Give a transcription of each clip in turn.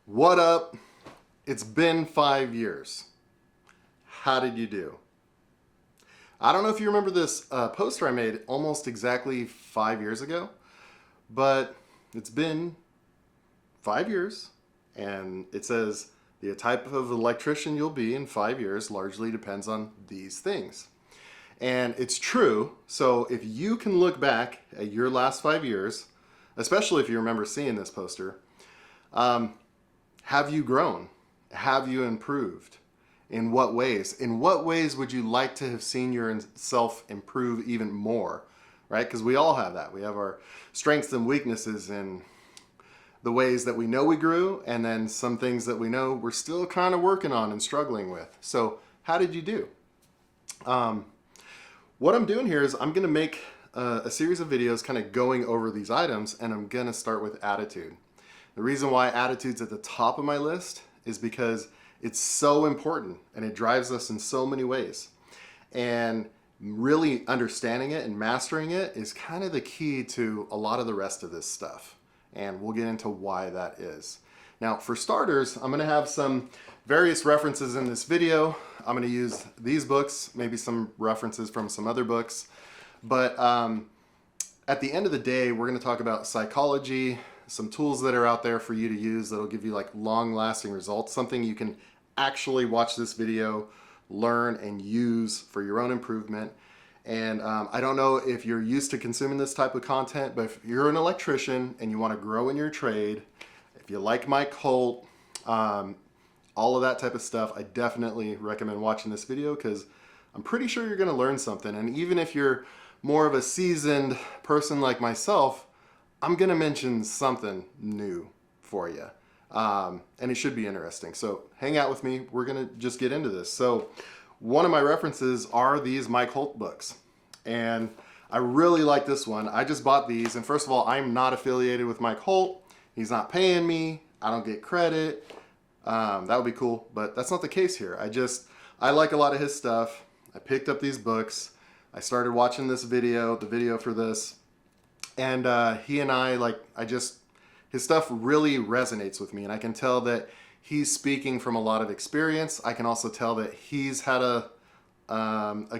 What up? It's been 5 years. How did you do? I don't know if you remember this poster I made almost exactly 5 years ago, but it's been 5 years, and it says the type of electrician you'll be in 5 years largely depends on these things. And it's true. So if you can look back at your last 5 years, especially if you remember seeing this poster, have you grown? Have you improved? In what ways? In what ways would you like to have seen yourself improve even more? Right? Because we all have that. We have our strengths and weaknesses and the ways that we know we grew, and then some things that we know we're still kind of working on and struggling with. So how did you do? What I'm doing here is I'm going to make a series of videos kind of going over these items, and I'm going to start with attitude. The reason why attitude's at the top of my list is because it's so important and it drives us in so many ways. And really understanding it and mastering it is kind of the key to a lot of the rest of this stuff. And we'll get into why that is. Now, for starters, I'm going to have some various references in this video. I'm going to use these books, maybe some references from some other books. But at the end of the day, we're going to talk about psychology, some tools that are out there for you to use that'll give you like long-lasting results, something you can actually watch this video, learn, and use for your own improvement. And I don't know if you're used to consuming this type of content, but if you're an electrician and you want to grow in your trade, if you like my cult, all of that type of stuff, I definitely recommend watching this video because I'm pretty sure you're going to learn something. And even if you're more of a seasoned person like myself, I'm going to mention something new for you. And it should be interesting. So hang out with me. We're going to just get into this. So one of my references are these Mike Holt books. And I really like this one. I just bought these. And first of all, I'm not affiliated with Mike Holt. He's not paying me. I don't get credit. That would be cool. But that's not the case here. I like a lot of his stuff. I picked up these books. I started watching this video, the video for this. And he and his stuff really resonates with me. And I can tell that he's speaking from a lot of experience. I can also tell that he's had a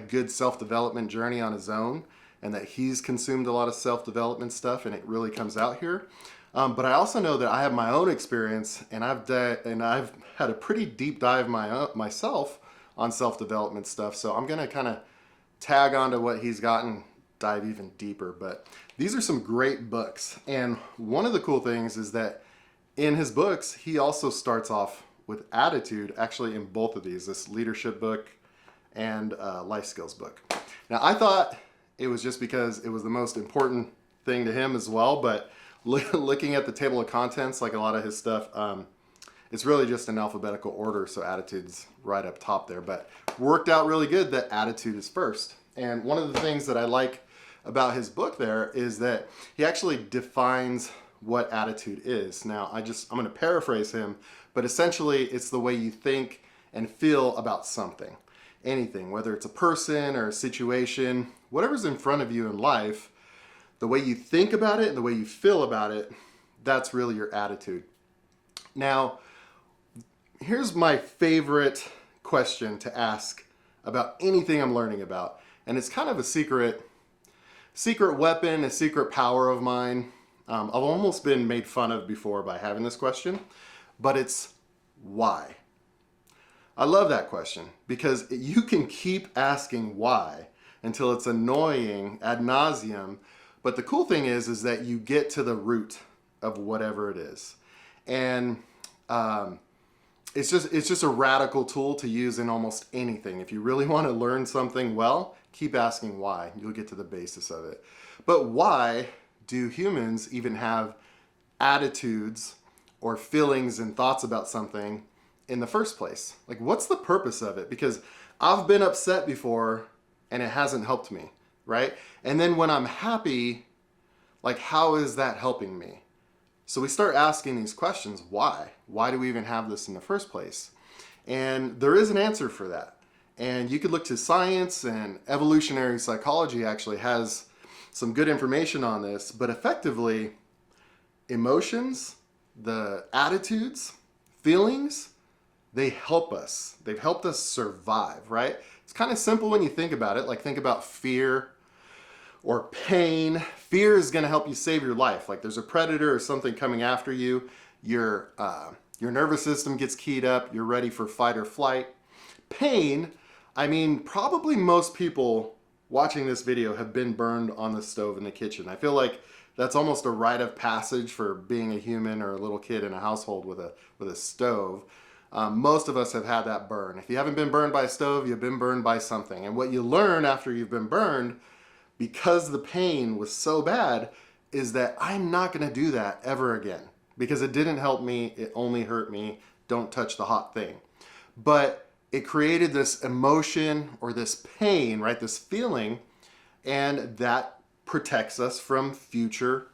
good self-development journey on his own, and that he's consumed a lot of self-development stuff, and it really comes out here. But I also know that I have my own experience, and I've had a pretty deep dive myself on self-development stuff. So I'm going to kind of tag onto what he's gotten, dive even deeper. But these are some great books. And one of the cool things is that in his books, he also starts off with attitude, actually in both of these, this leadership book and life skills book. Now, I thought it was just because it was the most important thing to him as well, but looking at the table of contents, like a lot of his stuff, it's really just in alphabetical order, so attitude's right up top there. But worked out really good that attitude is first. And one of the things that I like about his book there is that he actually defines what attitude is. Now, I'm going to paraphrase him, but essentially it's the way you think and feel about something. Anything, whether it's a person or a situation, whatever's in front of you in life, the way you think about it and the way you feel about it, that's really your attitude. Now, here's my favorite question to ask about anything I'm learning about. And it's kind of a secret weapon, a secret power of mine. I've almost been made fun of before by having this question, but it's why. I love that question because you can keep asking why until it's annoying ad nauseum. But the cool thing is that you get to the root of whatever it is. And it's just a radical tool to use in almost anything. If you really want to learn something well, keep asking why. You'll get to the basis of it. But why do humans even have attitudes or feelings and thoughts about something in the first place? Like, what's the purpose of it? Because I've been upset before and it hasn't helped me, right? And then when I'm happy, like, how is that helping me? So we start asking these questions. Why? Why do we even have this in the first place? And there is an answer for that. And you could look to science, and evolutionary psychology actually has some good information on this. But effectively, emotions, the attitudes, feelings, they help us. They've helped us survive, right? It's kind of simple when you think about it. Like think about fear or pain. Fear is going to help you save your life. Like there's a predator or something coming after you. Your nervous system gets keyed up. You're ready for fight or flight. Pain, I mean, probably most people watching this video have been burned on the stove in the kitchen. I feel like that's almost a rite of passage for being a human or a little kid in a household with a stove. Most of us have had that burn. If you haven't been burned by a stove, you've been burned by something. And what you learn after you've been burned, because the pain was so bad, is that I'm not going to do that ever again. Because it didn't help me, it only hurt me. Don't touch the hot thing. But it created this emotion or this pain, right? This feeling, and that protects us from future,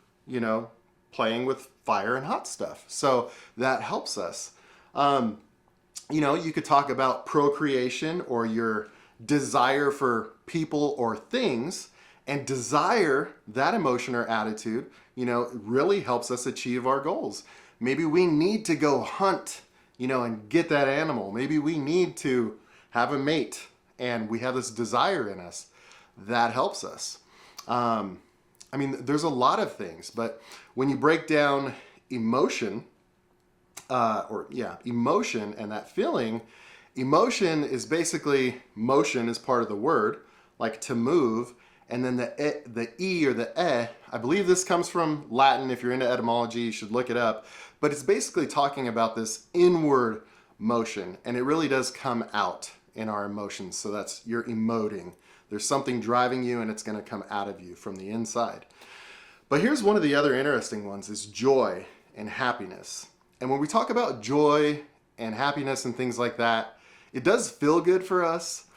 playing with fire and hot stuff. So that helps us. You could talk about procreation or your desire for people or things, and desire, that emotion or attitude, really helps us achieve our goals. Maybe we need to go hunt, and get that animal. Maybe we need to have a mate and we have this desire in us. That helps us. There's a lot of things, but when you break down emotion, emotion and that feeling, emotion is basically, motion is part of the word, like to move, and then the E or the I believe this comes from Latin. If you're into etymology, you should look it up. But it's basically talking about this inward motion, and it really does come out in our emotions. So that's, you're emoting. There's something driving you, and it's going to come out of you from the inside. But here's one of the other interesting ones, is joy and happiness. And when we talk about joy and happiness and things like that, it does feel good for us,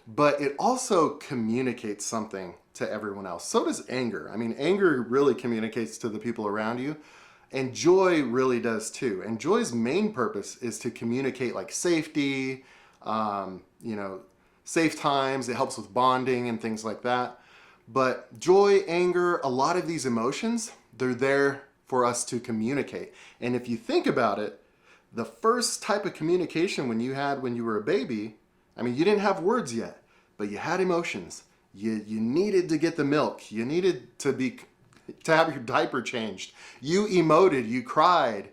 but it also communicates something to everyone else. So does anger. Anger really communicates to the people around you, and joy really does too. And joy's main purpose is to communicate like safety, safe times. It helps with bonding and things like that. But joy, anger, a lot of these emotions, they're there for us to communicate. And if you think about it, the first type of communication when you were a baby, you didn't have words yet, but you had emotions. You needed to get the milk. You needed to have your diaper changed. You emoted, you cried,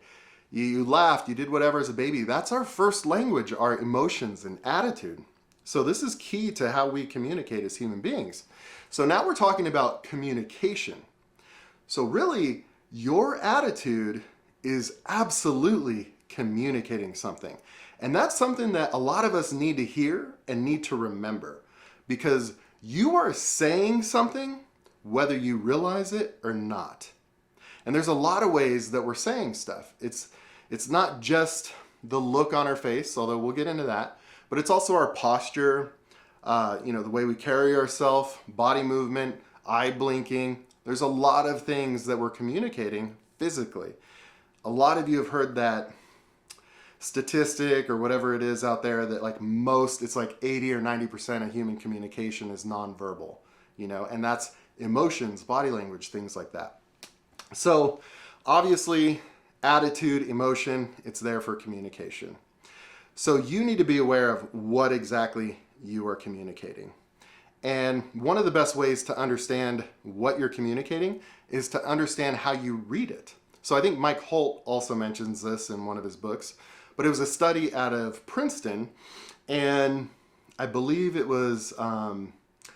you laughed, you did whatever as a baby. That's our first language, our emotions and attitude. So this is key to how we communicate as human beings. So now we're talking about communication. So really, your attitude is absolutely communicating something. And that's something that a lot of us need to hear and need to remember, because you are saying something whether you realize it or not. And there's a lot of ways that we're saying stuff. It's not just the look on our face, although we'll get into that, but it's also our posture, the way we carry ourselves, body movement, eye blinking. There's a lot of things that we're communicating physically. A lot of you have heard that statistic or whatever it is out there that it's like 80 or 90% of human communication is nonverbal, and that's emotions, body language, things like that. So obviously attitude, emotion, it's there for communication. So you need to be aware of what exactly you are communicating. And one of the best ways to understand what you're communicating is to understand how you read it. So I think Mike Holt also mentions this in one of his books, but it was a study out of Princeton, and I believe it was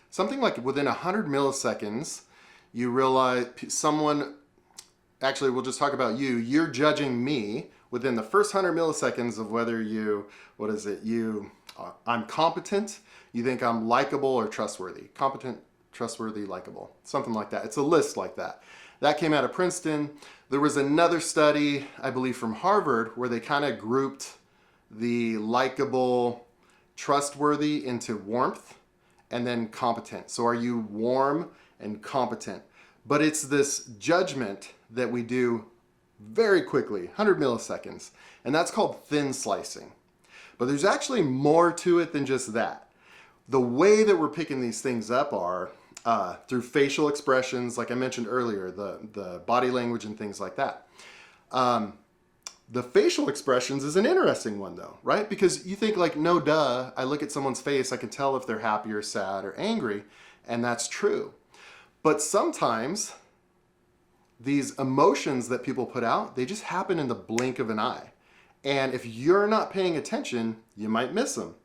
something like within 100 milliseconds, you realize we'll just talk about you're judging me within the first 100 milliseconds of whether I'm competent, you think I'm likable or trustworthy. Competent, trustworthy, likable, something like that. It's a list like that. That came out of Princeton. There was another study, I believe from Harvard, where they kind of grouped the likable, trustworthy into warmth and then competent. So are you warm and competent? But it's this judgment that we do very quickly, 100 milliseconds, and that's called thin slicing. But there's actually more to it than just that. The way that we're picking these things up are through facial expressions, like I mentioned earlier, the body language and things like that. The facial expressions is an interesting one though, right? Because you think like, no duh, I look at someone's face, I can tell if they're happy or sad or angry, and that's true. But sometimes these emotions that people put out, they just happen in the blink of an eye. And if you're not paying attention, you might miss them.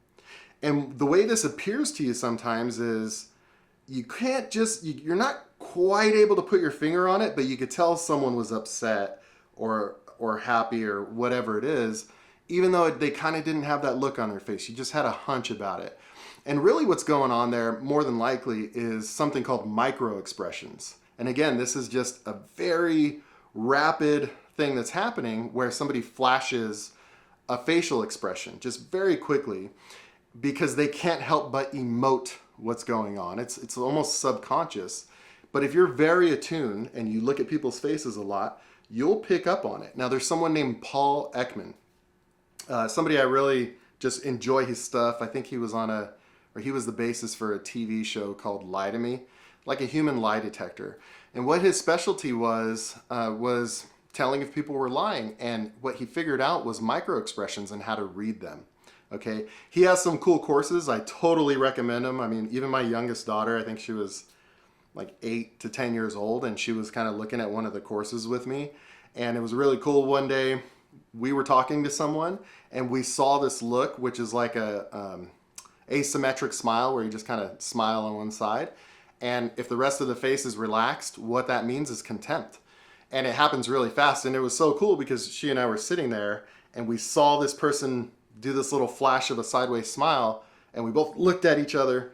And the way this appears to you sometimes is you can't just, you're not quite able to put your finger on it, but you could tell someone was upset or happy or whatever it is, even though they kind of didn't have that look on their face. You just had a hunch about it. And really what's going on there, more than likely, is something called micro expressions. And again, this is just a very rapid thing that's happening where somebody flashes a facial expression just very quickly because they can't help but emote what's going on. It's almost subconscious. But if you're very attuned and you look at people's faces a lot, you'll pick up on it. Now, there's someone named Paul Ekman, somebody I really just enjoy his stuff. I think he was he was the basis for a TV show called Lie to Me, like a human lie detector. And what his specialty was telling if people were lying. And what he figured out was micro expressions and how to read them. Okay, he has some cool courses. I totally recommend them. I mean, even my youngest daughter, I think she was like 8 to 10 years old, and she was kind of looking at one of the courses with me, and it was really cool. One day we were talking to someone and we saw this look, which is like a asymmetric smile where you just kind of smile on one side, and if the rest of the face is relaxed, what that means is contempt. And it happens really fast. And it was so cool because she and I were sitting there and we saw this person do this little flash of a sideways smile, and we both looked at each other,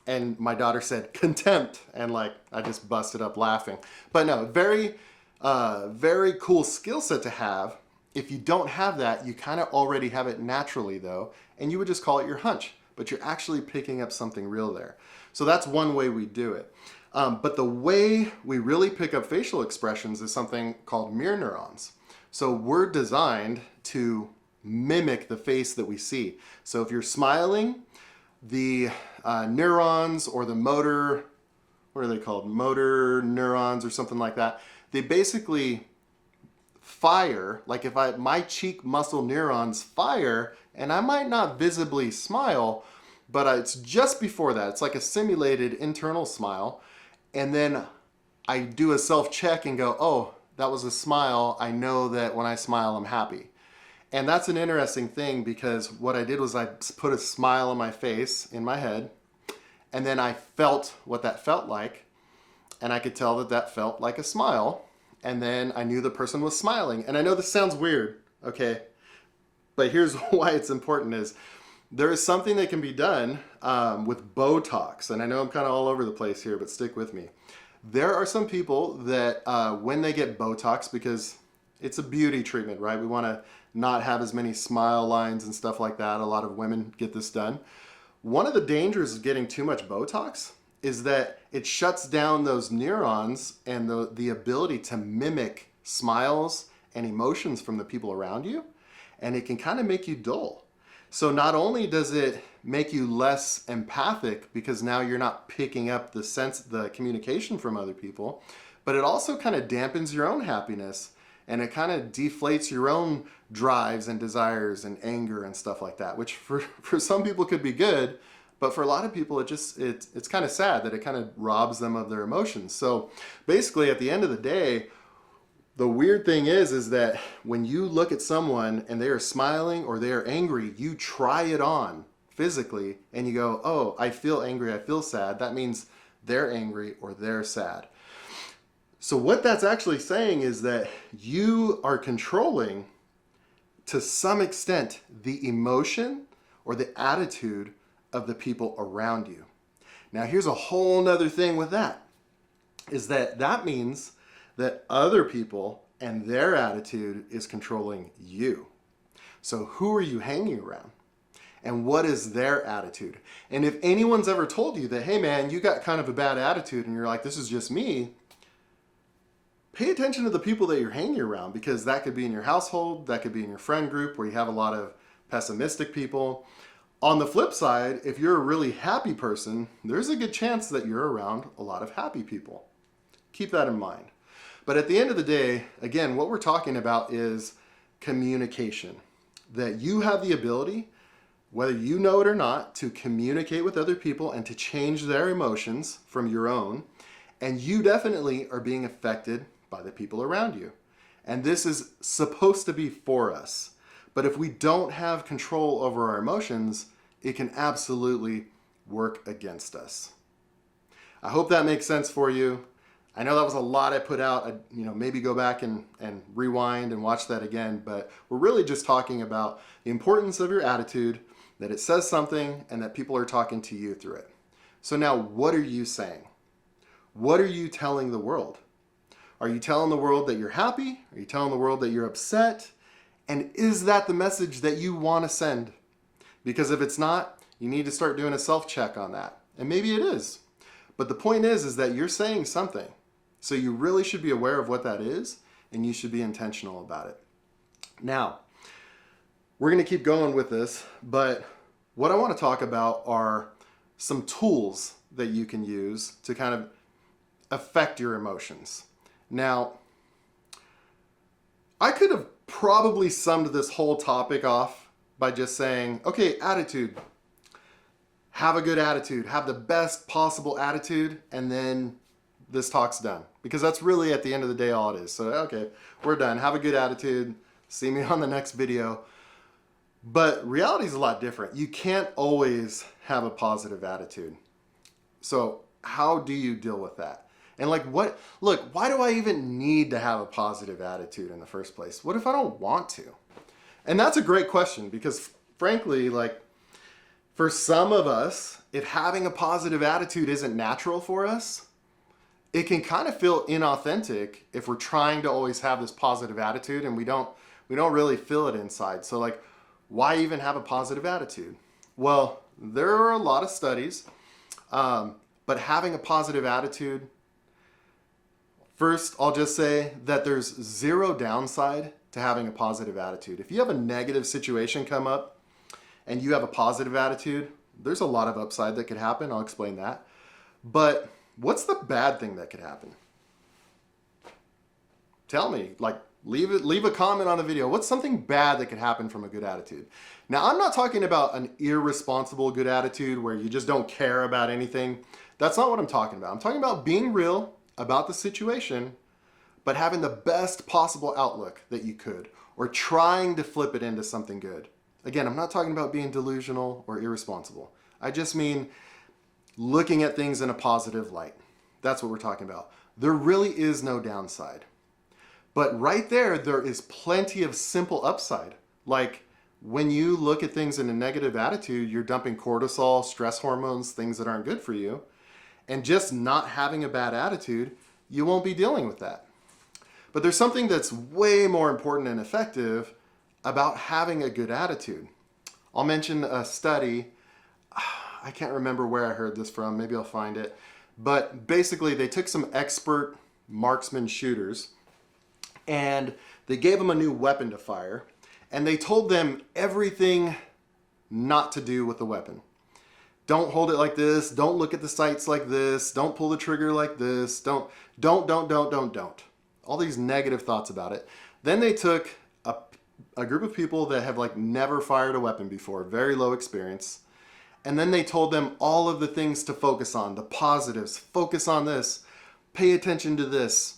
and my daughter said contempt, and like I just busted up laughing. But no, very cool skill set to have. If you don't have that, you kind of already have it naturally though, and you would just call it your hunch, but you're actually picking up something real there. So that's one way we do it. But the way we really pick up facial expressions is something called mirror neurons. So we're designed to mimic the face that we see. So if you're smiling, the neurons or the motor, what are they called? Motor neurons or something like that. They basically fire, like if my cheek muscle neurons fire, and I might not visibly smile, but it's just before that. It's like a simulated internal smile. And then I do a self-check and go, oh, that was a smile. I know that when I smile, I'm happy. And that's an interesting thing because what I did was I put a smile on my face in my head, and then I felt what that felt like, and I could tell that that felt like a smile, and then I knew the person was smiling. And I know this sounds weird, okay? But here's why it's important is there is something that can be done with Botox. And I know I'm kind of all over the place here, but stick with me. There are some people that when they get Botox, because it's a beauty treatment, right? We want to not have as many smile lines and stuff like that. A lot of women get this done. One of the dangers of getting too much Botox is that it shuts down those neurons and the ability to mimic smiles and emotions from the people around you. And it can kind of make you dull. So not only does it make you less empathic because now you're not picking up the communication from other people, but it also kind of dampens your own happiness, and it kind of deflates your own drives and desires and anger and stuff like that, which for some people could be good, but for a lot of people it's kind of sad that it kind of robs them of their emotions. So basically at the end of the day, the weird thing is that when you look at someone and they are smiling or they are angry, you try it on physically and you go, oh, I feel angry, I feel sad. That means they're angry or they're sad. So what that's actually saying is that you are controlling, to some extent, the emotion or the attitude of the people around you. Now, here's a whole nother thing with that, is that means that other people and their attitude is controlling you. So who are you hanging around? And what is their attitude? And if anyone's ever told you that, hey man, you got kind of a bad attitude, and you're like, this is just me, pay attention to the people that you're hanging around, because that could be in your household, that could be in your friend group where you have a lot of pessimistic people. On the flip side, if you're a really happy person, there's a good chance that you're around a lot of happy people. Keep that in mind. But at the end of the day, again, what we're talking about is communication. That you have the ability, whether you know it or not, to communicate with other people and to change their emotions from your own. And you definitely are being affected by the people around you. And this is supposed to be for us. But if we don't have control over our emotions, it can absolutely work against us. I hope that makes sense for you. I know that was a lot I put out. Maybe go back and rewind and watch that again. But we're really just talking about the importance of your attitude, that it says something, and that people are talking to you through it. So now, what are you saying? What are you telling the world? Are you telling the world that you're happy? Are you telling the world that you're upset? And is that the message that you want to send? Because if it's not, you need to start doing a self-check on that. And maybe it is. But the point is that you're saying something. So you really should be aware of what that is, and you should be intentional about it. Now, we're going to keep going with this, but what I want to talk about are some tools that you can use to kind of affect your emotions. Now, I could have probably summed this whole topic off by just saying, okay, attitude. Have a good attitude. Have the best possible attitude, and then this talk's done. Because that's really, at the end of the day, all it is. So, okay, we're done. Have a good attitude. See me on the next video. But reality is a lot different. You can't always have a positive attitude. So how do you deal with that? And why do I even need to have a positive attitude in the first place? What if I don't want to? And that's a great question, because frankly, for some of us, if having a positive attitude isn't natural for us, it can kind of feel inauthentic if we're trying to always have this positive attitude and we don't really feel it inside. So why even have a positive attitude? Well, there are a lot of studies, but having a positive attitude, first, I'll just say that there's zero downside to having a positive attitude. If you have a negative situation come up and you have a positive attitude, there's a lot of upside that could happen. I'll explain that. But what's the bad thing that could happen? Tell me, leave a comment on the video. What's something bad that could happen from a good attitude? Now, I'm not talking about an irresponsible good attitude where you just don't care about anything. That's not what I'm talking about. I'm talking about being real about the situation, but having the best possible outlook that you could, or trying to flip it into something good. Again, I'm not talking about being delusional or irresponsible. I just mean looking at things in a positive light. That's what we're talking about. There really is no downside. But right there is plenty of simple upside. Like when you look at things in a negative attitude, you're dumping cortisol, stress hormones, things that aren't good for you. And just not having a bad attitude, you won't be dealing with that. But there's something that's way more important and effective about having a good attitude. I'll mention a study. I can't remember where I heard this from. Maybe I'll find it. But basically, they took some expert marksman shooters and they gave them a new weapon to fire. And they told them everything not to do with the weapon. Don't hold it like this. Don't look at the sights like this. Don't pull the trigger like this. Don't. All these negative thoughts about it. Then they took a group of people that have never fired a weapon before, very low experience. And then they told them all of the things to focus on, the positives. Focus on this. Pay attention to this.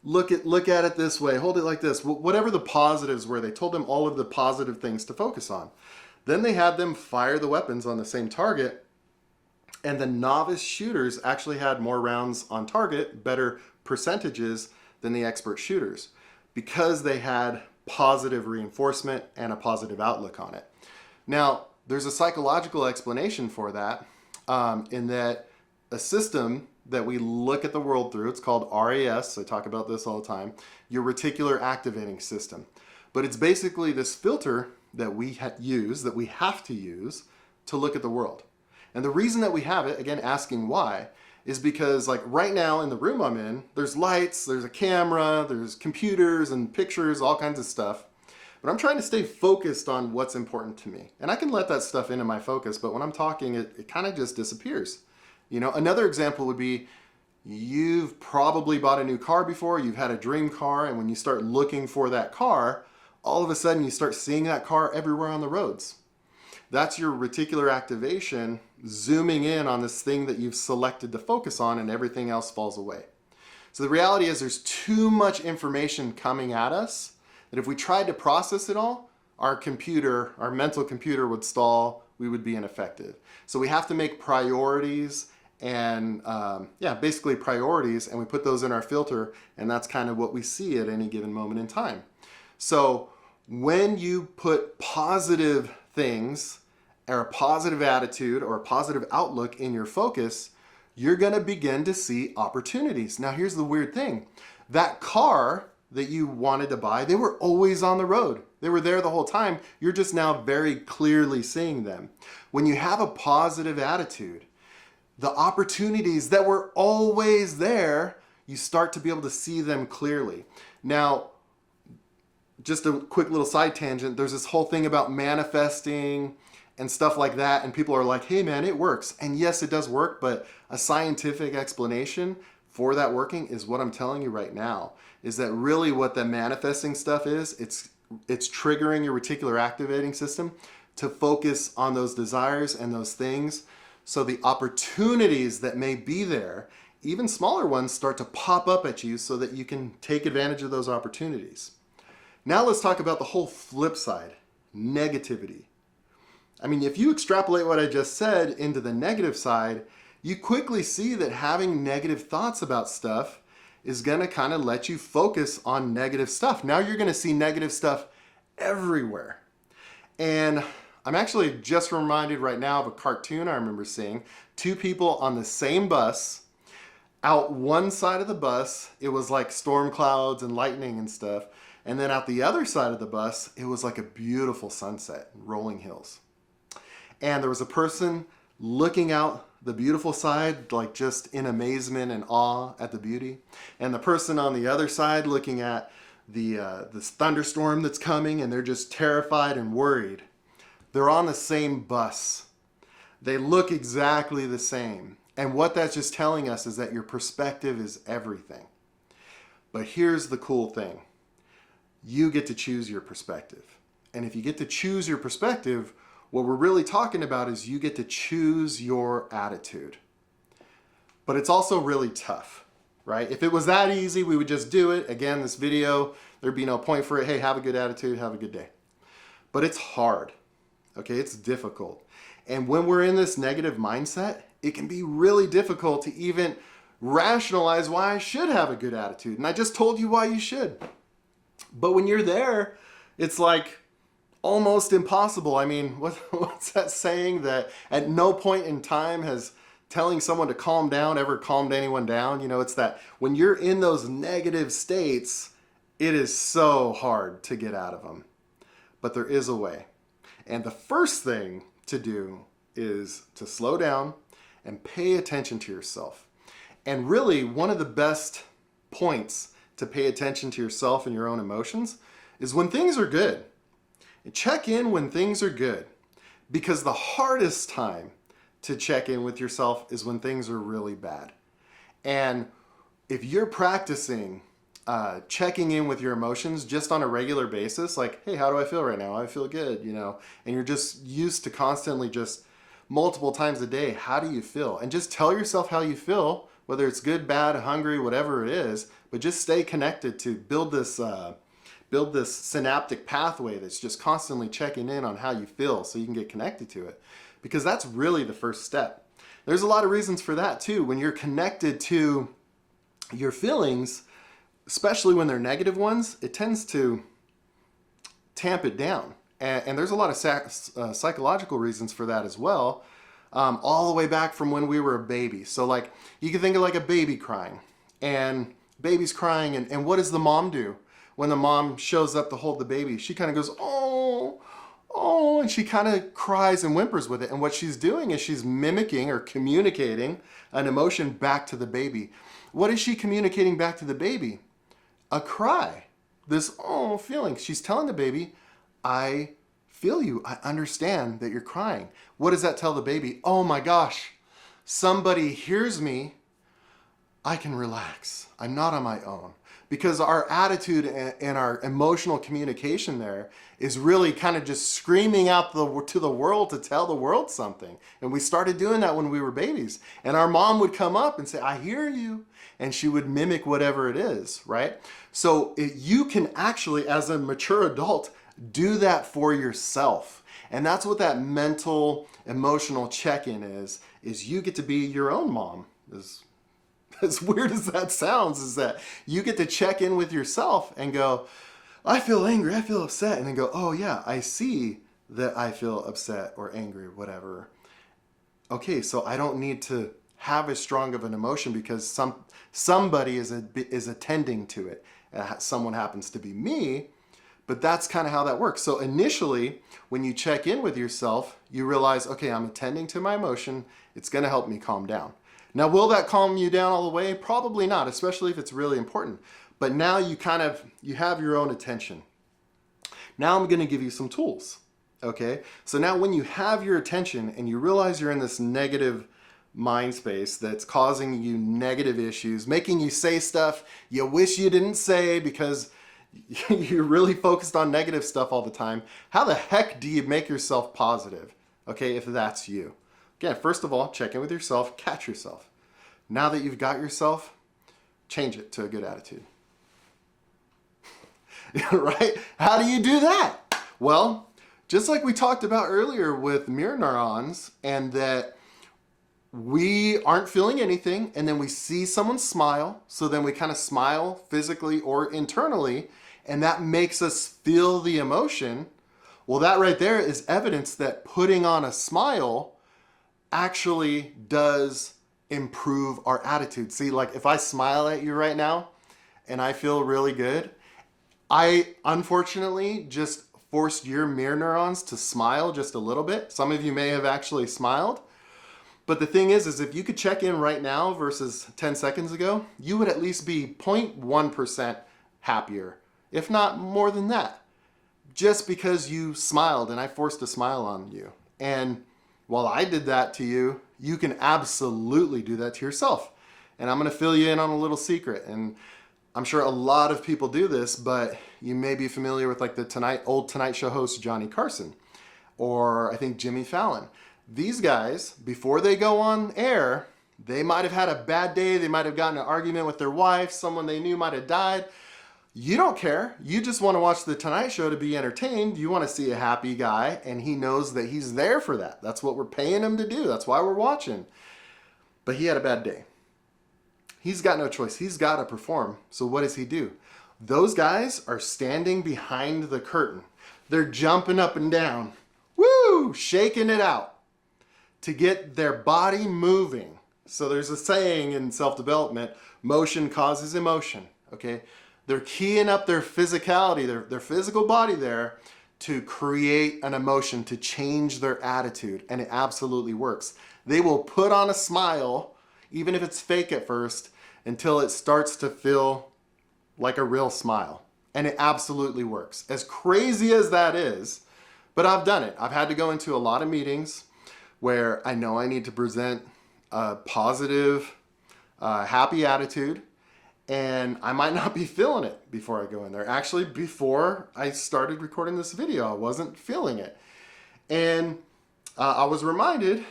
Look at it this way. Hold it like this. Whatever the positives were, they told them all of the positive things to focus on. Then they had them fire the weapons on the same target, and the novice shooters actually had more rounds on target, better percentages than the expert shooters, because they had positive reinforcement and a positive outlook on it. Now, there's a psychological explanation for that, in that a system that we look at the world through, it's called RAS, I talk about this all the time, your reticular activating system. But it's basically this filter that we have to use to look at the world. And the reason that we have it, again, asking why, is because right now in the room I'm in, there's lights, there's a camera, there's computers and pictures, all kinds of stuff. But I'm trying to stay focused on what's important to me. And I can let that stuff into my focus, but when I'm talking, it kind of just disappears. Another example would be, You've probably bought a new car before, you've had a dream car, and when you start looking for that car, all of a sudden you start seeing that car everywhere on the roads. That's your reticular activation zooming in on this thing that you've selected to focus on, and everything else falls away. So the reality is there's too much information coming at us that if we tried to process it all, our computer, our mental computer would stall, we would be ineffective. So we have to make priorities and basically priorities, and we put those in our filter, and that's kind of what we see at any given moment in time. So when you put positive things or a positive attitude or a positive outlook in your focus, you're going to begin to see opportunities. Now here's the weird thing. That car that you wanted to buy, they were always on the road. They were there the whole time. You're just now very clearly seeing them. When you have a positive attitude, the opportunities that were always there, you start to be able to see them clearly. Now, just a quick little side tangent, there's this whole thing about manifesting and stuff like that, and people are like, hey man, it works. And yes, it does work, but a scientific explanation for that working is what I'm telling you right now, is that really what the manifesting stuff is, it's triggering your reticular activating system to focus on those desires and those things. So the opportunities that may be there, even smaller ones, start to pop up at you so that you can take advantage of those opportunities. Now let's talk about the whole flip side, negativity. I mean, if you extrapolate what I just said into the negative side, you quickly see that having negative thoughts about stuff is going to kind of let you focus on negative stuff. Now you're going to see negative stuff everywhere. And I'm actually just reminded right now of a cartoon I remember seeing. Two people on the same bus. Out one side of the bus, it was like storm clouds and lightning and stuff. And then out the other side of the bus, it was like a beautiful sunset, rolling hills. And there was a person looking out the beautiful side, like just in amazement and awe at the beauty. And the person on the other side looking at this thunderstorm that's coming, and they're just terrified and worried. They're on the same bus. They look exactly the same. And what that's just telling us is that your perspective is everything. But here's the cool thing. You get to choose your perspective. And if you get to choose your perspective, what we're really talking about is you get to choose your attitude. But it's also really tough, right? If it was that easy, we would just do it. Again, this video, there'd be no point for it. Hey, have a good attitude, have a good day. But it's hard, okay? It's difficult. And when we're in this negative mindset, it can be really difficult to even rationalize why I should have a good attitude. And I just told you why you should. But when you're there, it's like almost impossible. I mean, what's that saying that at no point in time has telling someone to calm down ever calmed anyone down? You know, it's that when you're in those negative states, it is so hard to get out of them. But there is a way. And the first thing to do is to slow down and pay attention to yourself. And really, one of the best points to pay attention to yourself and your own emotions is when things are good. And check in when things are good, because the hardest time to check in with yourself is when things are really bad. And if you're practicing checking in with your emotions just on a regular basis, like, hey, how do I feel right now? I feel good, you know, and you're just used to constantly just multiple times a day, how do you feel? And just tell yourself how you feel, whether it's good, bad, hungry, whatever it is, but just stay connected to build this synaptic pathway that's just constantly checking in on how you feel so you can get connected to it. Because that's really the first step. There's a lot of reasons for that too. When you're connected to your feelings, especially when they're negative ones, it tends to tamp it down. And there's a lot of psychological reasons for that as well, all the way back from when we were a baby. So like, you can think of like a baby crying, and baby's crying, and what does the mom do? When the mom shows up to hold the baby, she kind of goes, oh, oh, and she kind of cries and whimpers with it. And what she's doing is she's mimicking or communicating an emotion back to the baby. What is she communicating back to the baby? A cry, this oh feeling. She's telling the baby, I feel you. I understand that you're crying. What does that tell the baby? Oh my gosh, somebody hears me. I can relax. I'm not on my own. Because our attitude and our emotional communication there is really kind of just screaming out to the world to tell the world something. And we started doing that when we were babies. And our mom would come up and say, I hear you. And she would mimic whatever it is, right? So you can actually, as a mature adult, do that for yourself. And that's what that mental, emotional check-in is you get to be your own mom. As weird as that sounds, is that you get to check in with yourself and go, I feel angry, I feel upset. And then go, oh yeah, I see that I feel upset or angry, whatever. Okay, so I don't need to have as strong of an emotion because somebody is attending to it. Someone happens to be me, but that's kind of how that works. So initially, when you check in with yourself, you realize, okay, I'm attending to my emotion. It's going to help me calm down. Now, will that calm you down all the way? Probably not, especially if it's really important. But now you have your own attention. Now I'm going to give you some tools, okay? So now when you have your attention and you realize you're in this negative mind space that's causing you negative issues, making you say stuff you wish you didn't say because you're really focused on negative stuff all the time, how the heck do you make yourself positive, okay, if that's you? Again, first of all, check in with yourself, catch yourself. Now that you've got yourself, change it to a good attitude. Right? How do you do that? Well, just like we talked about earlier with mirror neurons, and that we aren't feeling anything, and then we see someone smile, so then we kind of smile physically or internally, and that makes us feel the emotion. Well, that right there is evidence that putting on a smile actually does improve our attitude. See, like if I smile at you right now and I feel really good, I unfortunately just forced your mirror neurons to smile just a little bit. Some of you may have actually smiled. But the thing is if you could check in right now versus 10 seconds ago, you would at least be 0.1% happier, if not more than that, just because you smiled and I forced a smile on you. And while I did that to you, you can absolutely do that to yourself. And I'm going to fill you in on a little secret. And I'm sure a lot of people do this, but you may be familiar with like the old Tonight Show host Johnny Carson, or I think Jimmy Fallon. These guys, before they go on air, they might have had a bad day. They might have gotten in an argument with their wife. Someone they knew might have died. You don't care. You just want to watch the Tonight Show to be entertained. You want to see a happy guy, and he knows that he's there for that. That's what we're paying him to do. That's why we're watching. But he had a bad day. He's got no choice. He's got to perform. So what does he do? Those guys are standing behind the curtain. They're jumping up and down. Woo! Shaking it out to get their body moving. So there's a saying in self-development, motion causes emotion, okay? They're keying up their physicality, their physical body there to create an emotion, to change their attitude, and it absolutely works. They will put on a smile, even if it's fake at first, until it starts to feel like a real smile. And it absolutely works. As crazy as that is, but I've done it. I've had to go into a lot of meetings where I know I need to present a positive, happy attitude, and I might not be feeling it before I go in there. Actually, before I started recording this video, I wasn't feeling it. And I was reminded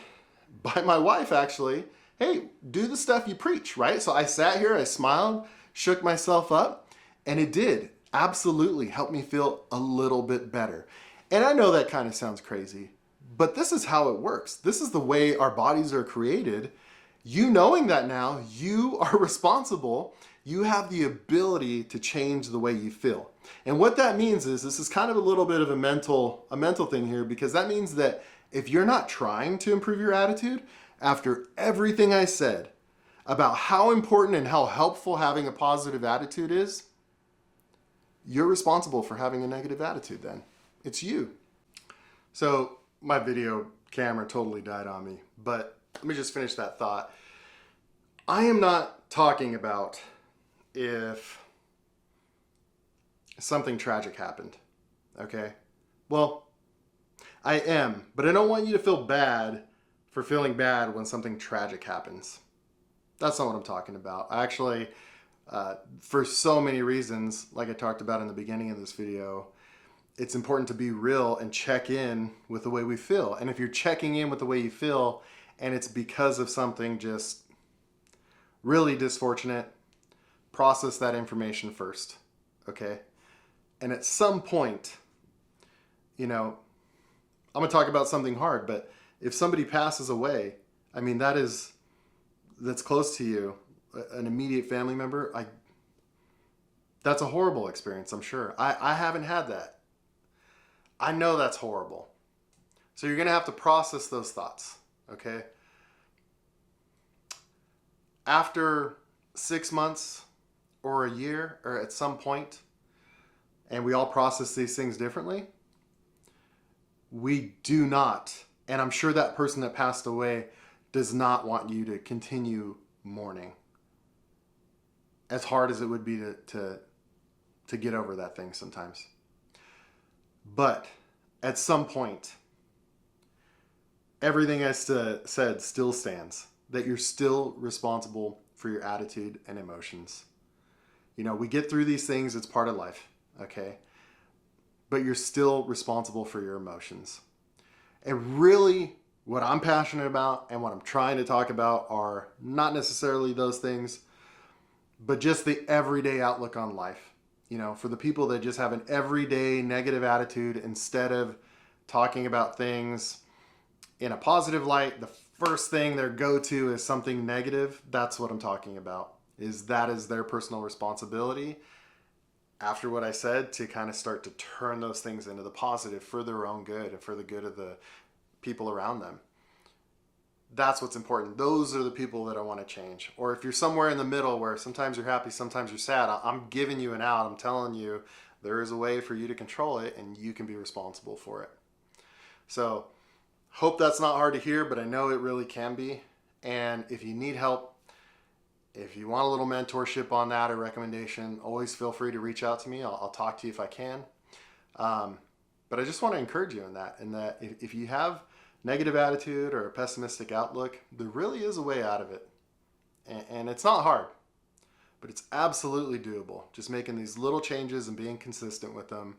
by my wife, actually, hey, do the stuff you preach, right? So I sat here, I smiled, shook myself up, and it did absolutely help me feel a little bit better. And I know that kind of sounds crazy, but this is how it works. This is the way our bodies are created. You knowing that now, you are responsible. You have the ability to change the way you feel. And what that means is, this is kind of a little bit of a mental thing here, because that means that if you're not trying to improve your attitude, after everything I said about how important and how helpful having a positive attitude is, you're responsible for having a negative attitude then. It's you. So my video camera totally died on me, but let me just finish that thought. I am not talking about if something tragic happened, okay? Well, I am, but I don't want you to feel bad for feeling bad when something tragic happens. That's not what I'm talking about. I actually, for so many reasons, like I talked about in the beginning of this video, it's important to be real and check in with the way we feel. And if you're checking in with the way you feel and it's because of something just really disfortunate, process that information first, okay? And at some point, you know, I'm gonna talk about something hard, but if somebody passes away, I mean, that's close to you, an immediate family member, that's a horrible experience, I'm sure. I haven't had that. I know that's horrible. So you're gonna have to process those thoughts, okay? After 6 months or a year, or at some point, and we all process these things differently, we do not, and I'm sure that person that passed away does not want you to continue mourning. As hard as it would be to get over that thing sometimes. But at some point, everything I said still stands. That you're still responsible for your attitude and emotions. You know, we get through these things, it's part of life, okay? But you're still responsible for your emotions. And really, what I'm passionate about and what I'm trying to talk about are not necessarily those things, but just the everyday outlook on life. You know, for the people that just have an everyday negative attitude, instead of talking about things in a positive light, the first thing their go-to is something negative. That's what I'm talking about. That is their personal responsibility, after what I said, to kind of start to turn those things into the positive for their own good and for the good of the people around them. That's what's important. Those are the people that I want to change. Or if you're somewhere in the middle where sometimes you're happy, sometimes you're sad, I'm giving you an out. I'm telling you there is a way for you to control it and you can be responsible for it. So hope that's not hard to hear, but I know it really can be. And if you need help, if you want a little mentorship on that or recommendation, always feel free to reach out to me. I'll talk to you if I can. But I just want to encourage you in that if you have negative attitude or a pessimistic outlook, there really is a way out of it. And it's not hard, but it's absolutely doable. Just making these little changes and being consistent with them,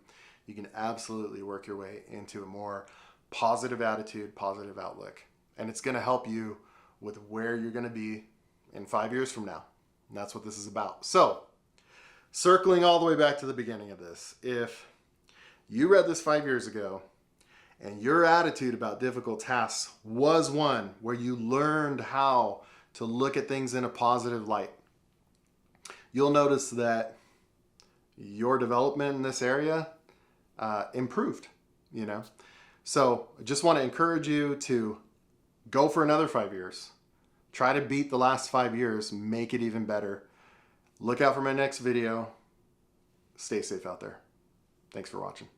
you can absolutely work your way into a more positive attitude, positive outlook. And it's going to help you with where you're going to be in 5 years from now. And that's what this is about. So, circling all the way back to the beginning of this, if you read this 5 years ago, and your attitude about difficult tasks was one where you learned how to look at things in a positive light, you'll notice that your development in this area improved, you know? So I just want to encourage you to go for another 5 years. Try to beat the last 5 years, make it even better. Look out for my next video. Stay safe out there. Thanks for watching.